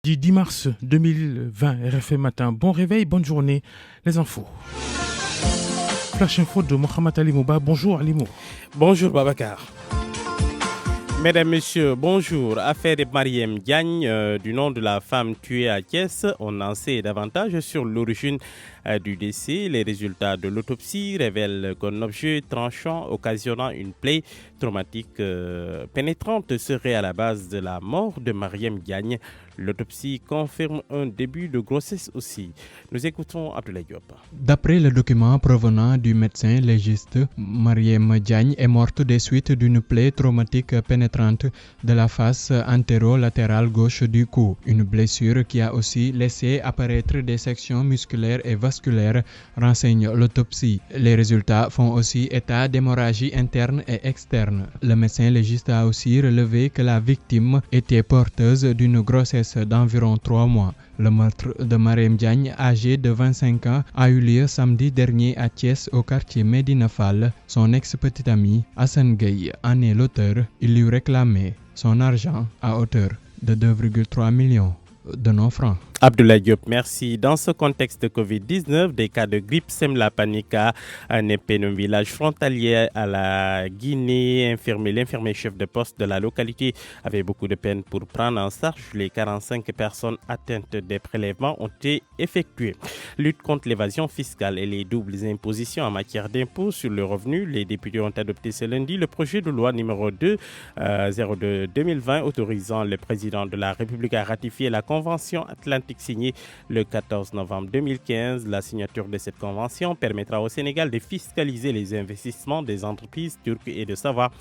Du 10 mars 2020, RFM Matin. Bon réveil, bonne journée. Les infos. Flash info de Mohamed Ali Mouba. Bonjour Ali Mou. Bonjour Babacar. Mesdames, Messieurs, bonjour. Affaire de Mariam Diagne, du nom de la femme tuée à Thiès. On en sait davantage sur l'origine du décès. Les résultats de l'autopsie révèlent qu'un objet tranchant occasionnant une plaie traumatique pénétrante serait à la base de la mort de Mariam Diagne. L'autopsie confirme un début de grossesse aussi. Nous écoutons Abdoulaye Diop. D'après le document provenant du médecin légiste, Mariam Diagne est morte des suites d'une plaie traumatique pénétrante de la face antéro-latérale gauche du cou. Une blessure qui a aussi laissé apparaître des sections musculaires et vasculaires, renseigne l'autopsie. Les résultats font aussi état d'hémorragie interne et externe. Le médecin légiste a aussi relevé que la victime était porteuse d'une grossesse d'environ 3 mois. Le meurtre de Mariam Diagne, âgée de 25 ans, a eu lieu samedi dernier à Thiès, au quartier Médina Fall. Son ex-petit ami, Hassan Gueye, en est l'auteur. Il lui réclamait son argent à hauteur de 2,3 millions de non-francs. Abdoulaye Diop, merci. Dans ce contexte de Covid-19, des cas de grippe sèment la panique à Népène, un village frontalier à la Guinée. L'infirmier chef de poste de la localité avait beaucoup de peine pour prendre en charge les 45 personnes atteintes des prélèvements ont été effectués. Lutte contre l'évasion fiscale et les doubles impositions en matière d'impôts sur le revenu. Les députés ont adopté ce lundi le projet de loi numéro 2/02/2020 autorisant le président de la République à ratifier la Convention Atlantique signée le 14 novembre 2015. La signature de cette convention permettra au Sénégal de fiscaliser les investissements des entreprises turques et de savoir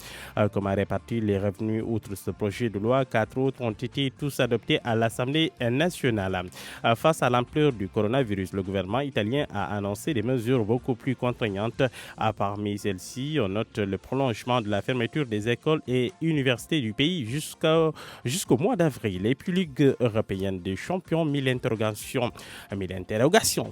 comment répartir les revenus. Outre ce projet de loi, 4 autres ont été tous adoptés à l'Assemblée nationale. Face à l'ampleur du coronavirus, le gouvernement italien a annoncé des mesures beaucoup plus contraignantes. Parmi celles-ci, on note le prolongement de la fermeture des écoles et universités du pays jusqu'au mois d'avril. Et puis Ligue européenne des champions, mille interrogations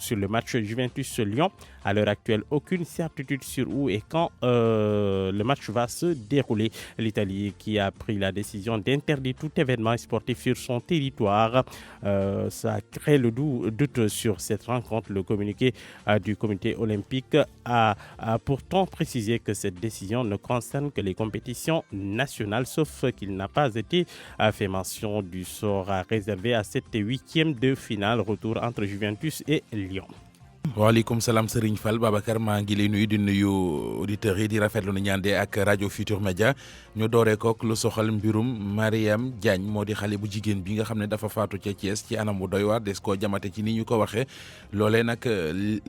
sur le match Juventus-Lyon. À l'heure actuelle, aucune certitude sur où et quand le match va se dérouler. L'Italie qui a pris la décision d'interdire tout événement sportif sur son territoire. Ça crée le doute sur cette rencontre. Le communiqué du comité olympique a pourtant précisé que cette décision ne concerne que les compétitions nationales, sauf qu'il n'a pas été fait mention du sort réservé à cette 8e de finale retour entre Juventus et Lyon. waaleykum salaam Serigne Fall Babacar maa ngi lay nuyu di nuyu auditeurs yi di rafetlu nu ñaande ak rajo Futur Média ñu dooree kook lu soxal mbirum Mariam Diagne moo di xale bu jigéen bi nga xam ne dafa faatu ca Thiès ci anam bu doy waar des koo jamate ci ni ñu ko waxee loolee nag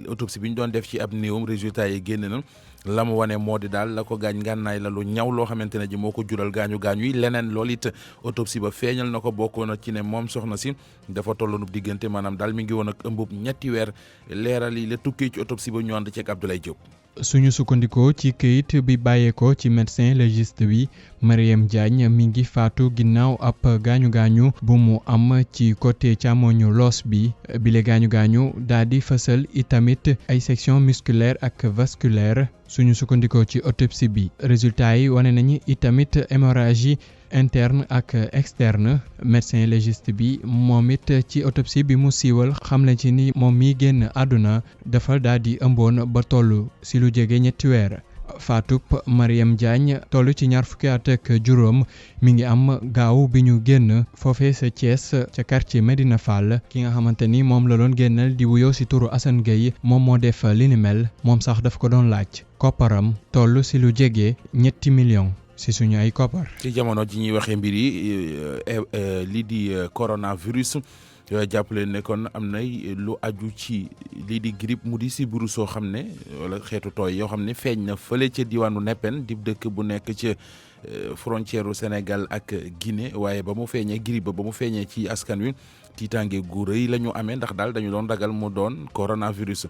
autopsie bi ñu doon def ci ab néewam résultat yi génn na la mu wane moo di daal la ko gaañ ngànnaay la lu ñaw loo xamante ne ji moo ko jural gaañu yi leneen loolu it autopsie ba feeñal na ko bokkoon na ci ne moom soxna si dafa tolloonub diggante maanaam daal mi ngi woon ak ëmbub ñetti weer leeral yi la tukkee ci autopsie ba ñu ànd ceeg Abdoulaye Diop. suñu sukkandikoo ci këyit bi bàyyeekoo ci médecin légiste bi Mariam Diagne mi ngi faatu ginnaaw ab gaañu-gaañu bu mu am ci côté càmmoñu loos bi bile gaañu-gaañu daal di fësal itamit ay section musculaire ak vasculaire suñu sukkandikoo ci autopsie bi résultat yi wane nañu itamit hémorragie interne ak externe. Médecin légiste bi moom it ci autopsie bi mu siiwal xamle ci ni moom mi génn àdduna dafa daal di ëmboon ba toll si lu jege ñetti weer. faatub Mariam Diagne toll ci ñaar fukki at ak juróom mi ngi am gaaw bi ñu génn foofee sa Thiès ca quartier Médina Fall. Ki nga xamante ni moom la doon génnal di wuyoo si turu Assane Gueye moom moo def li ni mel moom sax daf ko doon laaj kopparam toll si lu jege ñetti millions si suñu ay koppar. ci jamono ji ñuy waxee mbir yi lii di coronavirus jàppale ne kon am na lu aju ci lii di grippe mu di sibiru soo xam ne wala xeetu tooy yoo xam ne feeñ na fële ca diwaanu Népène di dëkk bu nekk ca frontière u Sénégal ak Guinée waaye ba mu feeñee grippe ba mu feeñee ci askan wi tiitaange gu rëy la ñu amee ndax daal dañu doon ragal mu doon coronavirus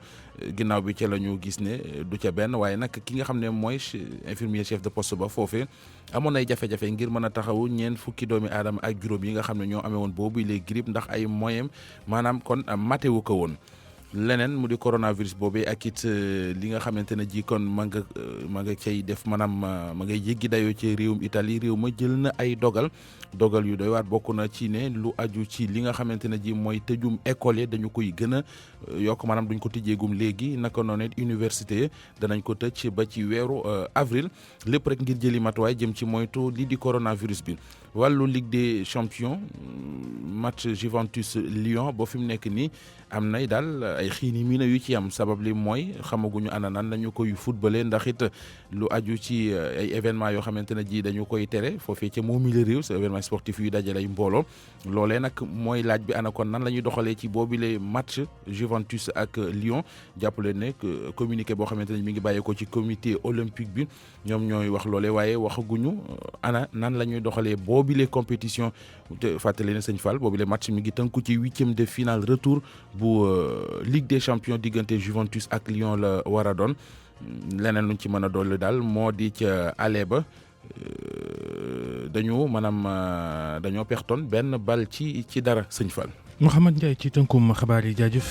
ginnaaw bi ca la ñu gis ne du ca benn waaye nag ki nga xam ne mooy infirmier chef de poste ba foofee amoon ay jafe-jafe ngir mën a taxawu ñeent fukki doomi aadama ak juróom yi nga xam ne ñoo amee woon boobu les grippe ndax ay moyen maanaam kon matewu ko woon leneen mu di coronavirus boobee ak it li nga xamante ne ji kon ma nga cay def maanaam ma ngay jéggi dayoo ci réewum Italie réew ma jël na ay dogal yu doy waar bokk na ci ne lu aju ci li nga xamante ne ji mooy tëjum école yi dañu koy gën a yokk maanaam duñ ko tëjeegum léegi naka noonu it université danañ ko tëj ba ci weeru avril lépp rek ngir jëli matuwaay jëm ci moytu lii di coronavirus bi. wàllu Ligue des champions match Juventus Lyon ba fi mu nekk nii am nay daal ay xiini miina yu ci am sabab li mooy xamaguñu ana nan lañu koy footballé ndax it lu aju ci ay événements yoo xamante ne ji dañu koy tere foofee ca moom la réew sa événement sportif yu dajale ay mbooloo loolee nag mooy laaj bi ana kon nan la ñuy doxalee ci boobile match Juventus ak Lyon jàppale ne communiqué boo xamante ne mi ngi bàyyeekoo ci comité olympique bi ñoom ñooy wax loolee waaye waxaguñu ana nan la ñuy doxalee boobile compétition te fàttali ne sëñ Fall boobile match mi ngi tënku ci 8e de finale retour bu Ligue des champions diggante Juventus ak Lyon la war a doon leneen luñ ci mën a dolli daal moo di ca aller ba dañoo pertoon benn bal ci dara sëñ Fall. Mouhamed Ndiaye ci tënkum xabaar yi jaajëf.